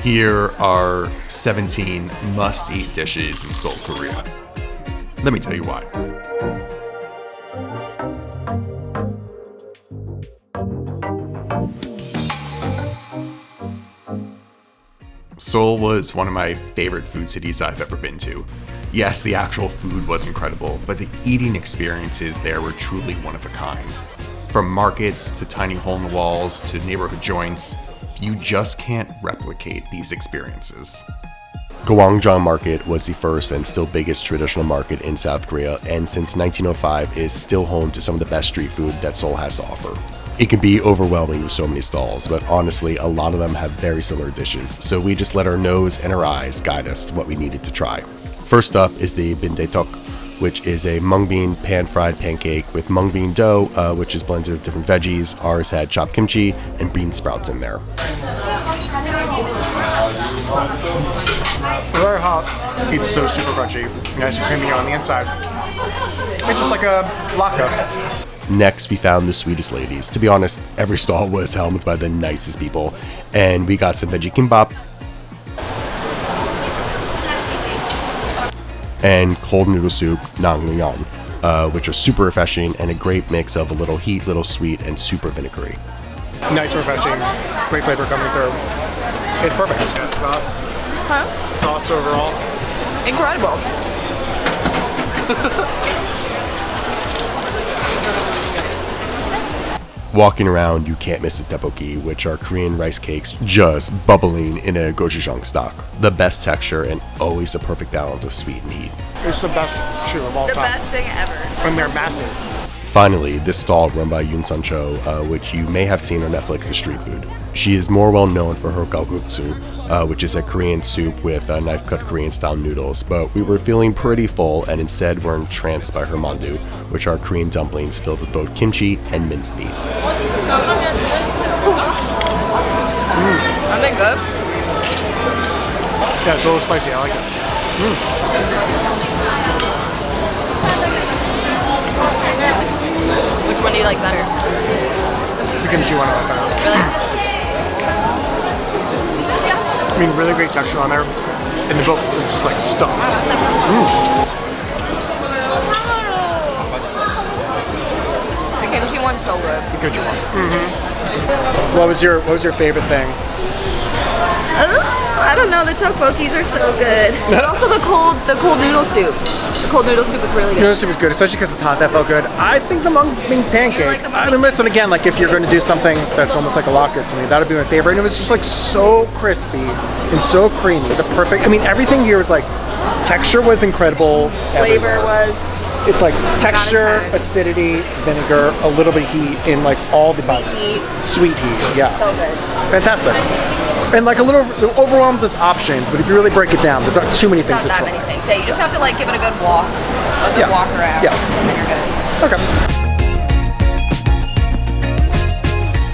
Here are 17 must-eat dishes in Seoul, Korea. Let me tell you why. Seoul was one of my favorite food cities I've ever been to. Yes, the actual food was incredible, but the eating experiences there were truly one of a kind. From markets to tiny hole-in-the-walls to neighborhood joints, you just can't replicate these experiences. Gwangju Market was the first and still biggest traditional market in South Korea, and since 1905 is still home to some of the best street food that Seoul has to offer. It can be overwhelming with so many stalls, but honestly, a lot of them have very similar dishes, so we just let our nose and our eyes guide us to what we needed to try. First up is the bindaetok, which is a mung bean pan-fried pancake with mung bean dough, which is blended with different veggies. Ours had chopped kimchi and bean sprouts in there. Very hot. It's so super crunchy. Nice and creamy on the inside. It's just like a latke. Next, we found the sweetest ladies. To be honest, every stall was helmed by the nicest people, and we got some veggie kimbap and cold noodle soup, naengmyeon, which are super refreshing and a great mix of a little heat, little sweet, and super vinegary. Nice, refreshing, great flavor coming through. It's perfect. Yes, thoughts? Huh? Thoughts overall? Incredible. Walking around, you can't miss the tteokbokki, which are Korean rice cakes just bubbling in a gochujang stock. The best texture and always the perfect balance of sweet and heat. It's the best shoe of all The time. best thing ever. And they're massive. Finally, this stall run by Yoon Sun-cho, which you may have seen on Netflix as street food. She is more well known for her galguksu, which is a Korean soup with knife-cut Korean-style noodles, but we were feeling pretty full and instead were entranced by her mandu, which are Korean dumplings filled with both kimchi and minced meat. Aren't they good? Yeah, it's a little spicy. I like it. Which one do you like better? The kimchi one I like better. Really? I mean, really great texture on there. And the boat is just like stuffed. The kimchi one's so good. The kimchi one. What was your favorite thing? I don't know. The tteokbokkis are so good. But also the cold noodle soup. The cold noodle soup is really good. Noodle soup is good, especially because it's hot. That felt good. I think the mung bean pancake. like the mung I bean mean, listen again. Like if you're going to do something that's almost like a latke to me, that would be my favorite. And it was just like so crispy and so creamy. The perfect. I mean, everything here was like texture was incredible. Flavor everywhere. was. It's like texture, acidity, vinegar, a little bit of heat in like all the bites. Heat. Sweet heat. Yeah. So good. Fantastic. And like a little overwhelmed with options, but if you really break it down, there's not too many things Not to that try. many things. Yeah, you just have to like give it a good walk. A good walk around. Yeah. And then you're good. Okay.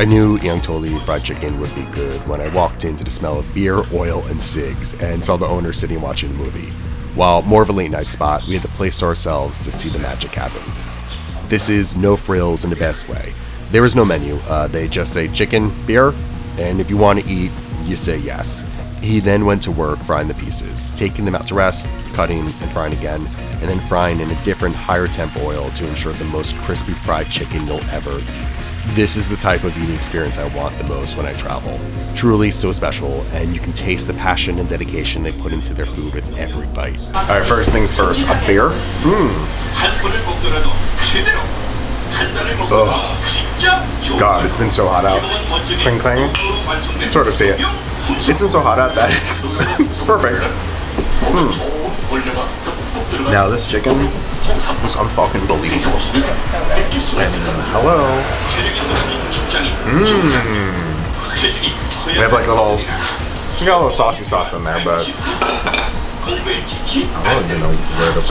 I knew Yangtoli fried chicken would be good when I walked into the smell of beer, oil, and cigs and saw the owner sitting watching a movie. While more of a late night spot, we had the place to ourselves to see the magic happen. This is no frills in the best way. There is no menu. They just say chicken, beer, and if you want to eat, you say yes. He then went to work frying the pieces, taking them out to rest, cutting and frying again, and then frying in a different higher temp oil to ensure the most crispy fried chicken you'll ever eat. This is the type of eating experience I want the most when I travel. Truly so special, and you can taste the passion and dedication they put into their food with every bite. Alright, first things first, a beer? Oh, God, it's been so hot out. Cling clang. Sort of see it. It's been so hot out that it's perfect. Now this chicken was unfucking believable. Hello. We have like a little, we got a little saucy sauce in there, but I don't even know where to.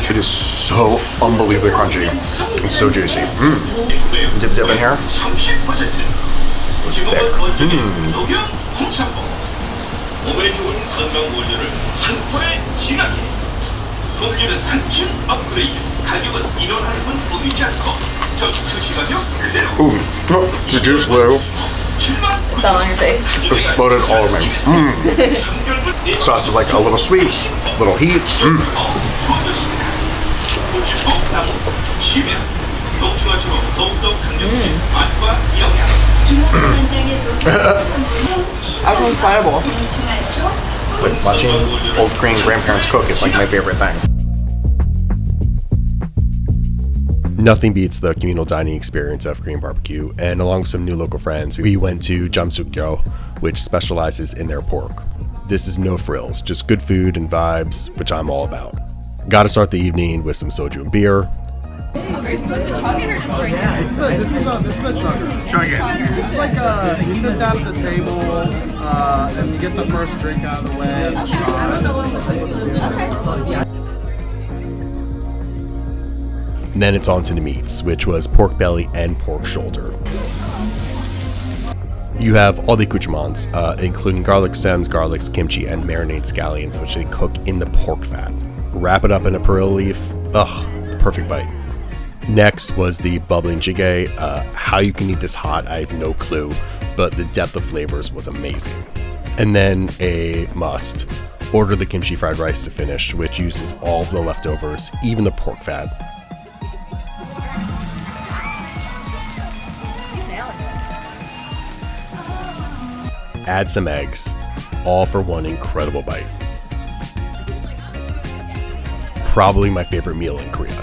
It is so unbelievably crunchy. It's so juicy. Dip in here. It's thick. 공유는 단축 업그레이드. 가격은 인원 할인은 꾸미지 않고 전투시 가격 그대로. Ooh, the juice Lou What's that on your face? exploded all of me. Sauce is like a little sweet, little heat. 쉬면 녹초가처럼 더욱더 강력해진 맛과 영양. That was incredible. Like watching old Korean grandparents cook is like my favorite thing. Nothing beats the communal dining experience of Korean barbecue, and along with some new local friends, we went to Jumpsuit Go, which specializes in their pork. This is no frills, just good food and vibes, which I'm all about. Gotta start the evening with some soju and beer. This is a chugger. Chug it. This is like you sit down at the table and you get the first drink out of the way. And And then it's on to the meats, which was pork belly and pork shoulder. You have all the accoutrements, including garlic stems, garlics, kimchi, and marinade scallions, which they cook in the pork fat. Wrap it up in a perilla leaf. Ugh, the perfect bite. Next was the bubbling jjigae. How you can eat this hot, I have no clue, but the depth of flavors was amazing. And then a must. Order the kimchi fried rice to finish, which uses all of the leftovers, even the pork fat. Add some eggs, all for one incredible bite. Probably my favorite meal in Korea.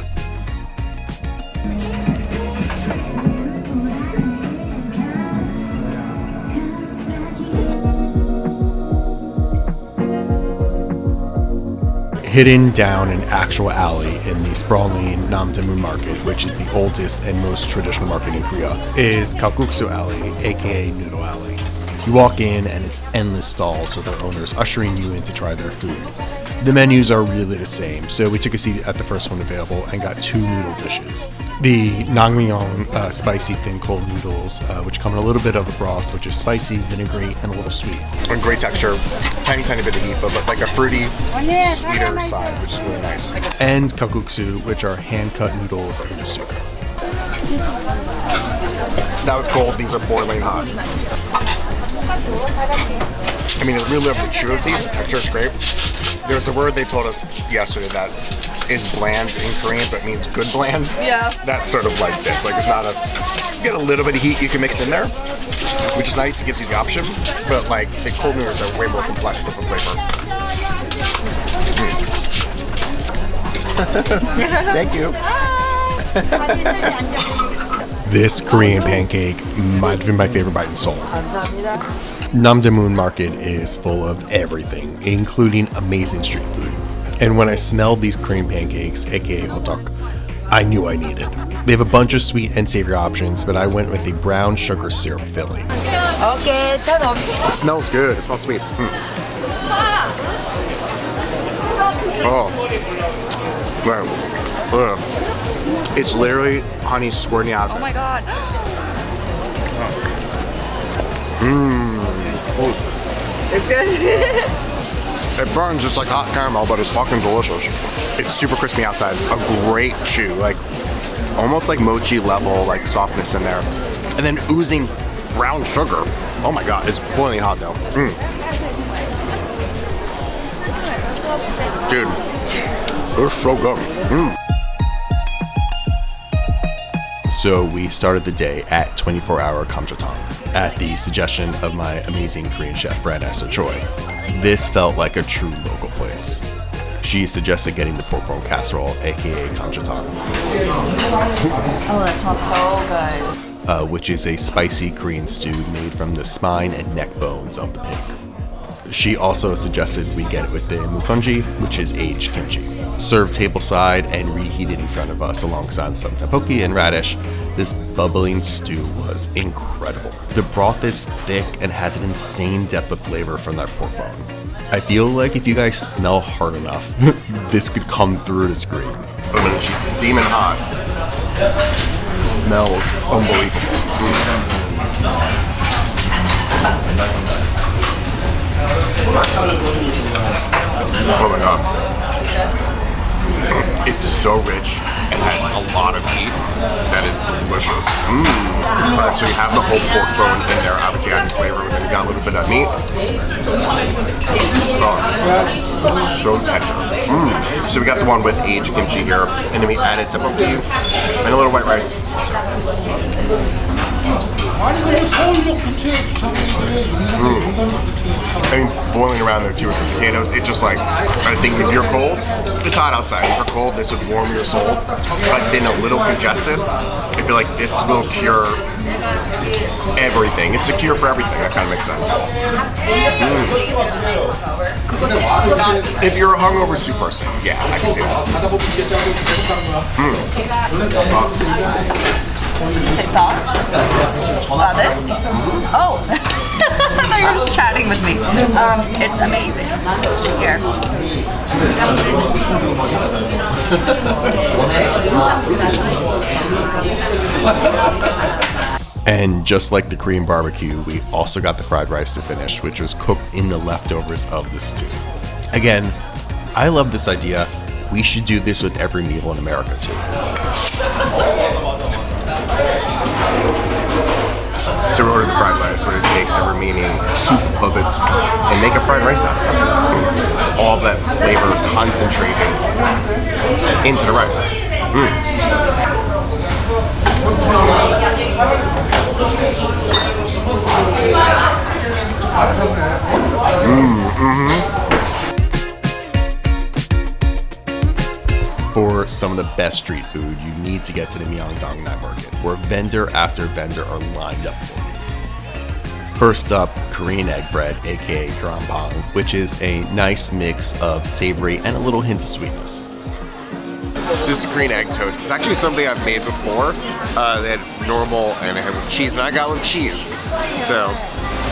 Hidden down an actual alley in the sprawling Namdaemun Market, which is the oldest and most traditional market in Korea, is Galguksu Alley, aka Noodle Alley. You walk in and it's endless stalls with their owners ushering you in to try their food. The menus are really the same, so we took a seat at the first one available and got 2 noodle dishes. The naengmyeon spicy thin cold noodles, which come in a little bit of a broth, which is spicy, vinegary, and a little sweet. And great texture, tiny bit of heat, but like a fruity, sweeter side, which is really nice. And kalguksu, which are hand-cut noodles in the soup. That was cold, these are boiling hot. I mean, I really love the chew of these, the texture is great. There's a word they told us yesterday that is bland in Korean, but means good bland. Yeah. That's sort of like this. Like, it's not you get a little bit of heat you can mix in there, which is nice, it gives you the option, but like, the cold noodles are way more complex of a flavor. Thank you. This Korean pancake might have been my favorite bite in Seoul. Namdaemun Market is full of everything, including amazing street food. And when I smelled these Korean pancakes, aka hotok, I knew I needed. They have a bunch of sweet and savory options, but I went with a brown sugar syrup filling. Okay, It smells good. It smells sweet. Oh. Wow. It's literally honey squirting out. Oh my god. It's good. It burns just like hot caramel, but it's fucking delicious. It's super crispy outside. A great chew, like almost like mochi level, like softness in there, and then oozing brown sugar. Oh my god, it's boiling hot though. Dude, it's so good. So we started the day at 24-hour Kamjatang at the suggestion of my amazing Korean chef friend Esther Choi. This felt like a true local place. She suggested getting the pork bone casserole, aka Kamjatang. Oh, that smells so good. Which is a spicy Korean stew made from the spine and neck bones of the pig. She also suggested we get it with the mukonji, which is aged kimchi. Served tableside and reheated in front of us alongside some tteokbokki and radish. This bubbling stew was incredible. The broth is thick and has an insane depth of flavor from that pork bone. I feel like if you guys smell hard enough, this could come through the screen. Oh, she's steaming hot. Smells unbelievable. Oh my god. It's so rich and has a lot of heat. That is delicious. Alright, so you have the whole pork bone in there, obviously adding flavor, and then you got a little bit of meat. Oh, so tender. So we got the one with aged kimchi here, and then we added tteokbokki and a little white rice. I mean, boiling around there too with some potatoes. It's just like, I think if you're cold, it's hot outside. If you're cold, this would warm your soul. But then a little congested, I feel like this will cure everything. It's a cure for everything. That kind of makes sense. If you're a hungover soup person, yeah, I can see that. Say thoughts about this? Oh, I thought you were just chatting with me. It's amazing. Here. And just like the Korean barbecue, we also got the fried rice to finish, which was cooked in the leftovers of the stew. Again, I love this idea. We should do this with every meal in America too. So we ordered the fried rice. We're gonna take the remaining soup of it and make a fried rice out of it. All that flavor concentrated into the rice. For some of the best street food, you need to get to the Myeongdong Night Market, where vendor after vendor are lined up for you. First up, Korean egg bread, aka Karampang, which is a nice mix of savory and a little hint of sweetness. So this is Korean egg toast. It's actually something I've made before. They had normal and I had with cheese, and I got with cheese. So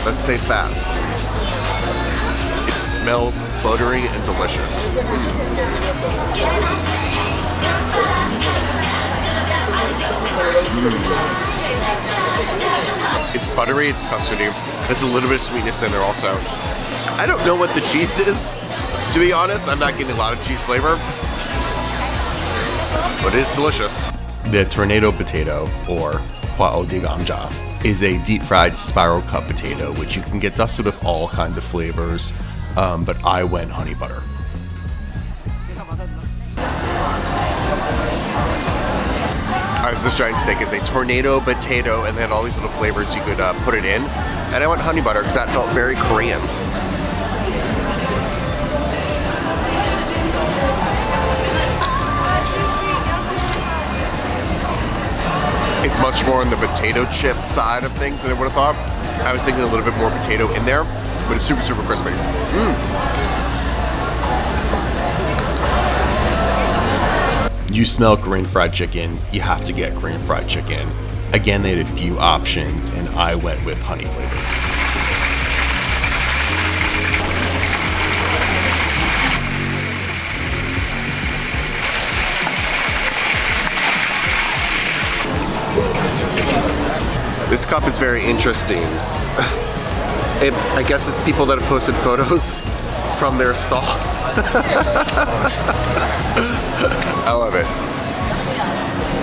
let's taste that. It smells buttery and delicious. It's buttery, it's custardy. There's a little bit of sweetness in there also. I don't know what the cheese is, to be honest. I'm not getting a lot of cheese flavor, but it is delicious. The tornado potato, or hwaodigamja, is a deep fried spiral cut potato, which you can get dusted with all kinds of flavors, but I went honey butter. Alright, so this giant steak is a tornado potato, and then all these little flavors you could put it in. And I went honey butter because that felt very Korean. It's much more on the potato chip side of things than I would have thought. I was thinking a little bit more potato in there, but it's super, super crispy. You smell Korean fried chicken, you have to get Korean fried chicken. Again, they had a few options, and I went with honey flavor. This cup is very interesting. I guess it's people that have posted photos from their stall. I love it.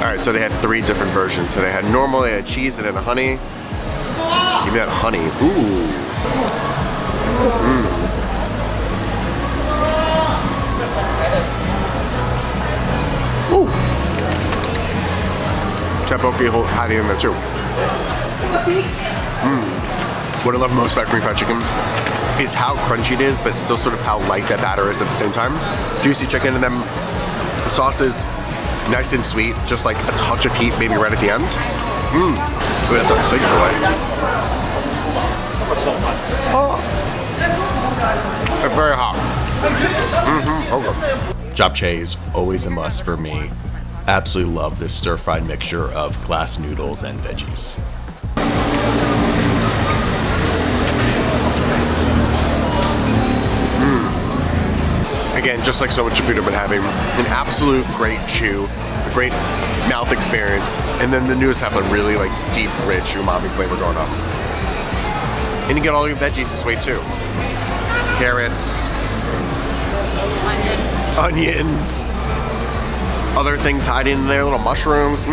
Alright, so they had 3 different versions. So they had normal, they had cheese, and then a honey. Even had honey. Ooh. Ooh. Tteokbokki had it in there too. What I love most about Korean fried chicken is how crunchy it is, but still sort of how light that batter is at the same time. Juicy chicken, and then the sauce is nice and sweet, just like a touch of heat maybe right at the end. Ooh, that's a big fillet. It's very hot. Okay. Japchae is always a must for me. Absolutely love this stir-fried mixture of glass noodles and veggies. Again, just like so much of food I've been having, an absolute great chew, a great mouth experience, and then the noodles have a really like deep, rich umami flavor going on. And you get all your veggies this way too. Carrots, onions, other things hiding in there, little mushrooms.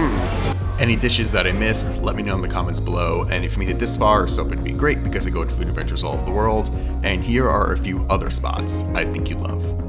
Any dishes that I missed, let me know in the comments below. And if you made it this far, so it'd be great because I go to food adventures all over the world. And here are a few other spots I think you'd love.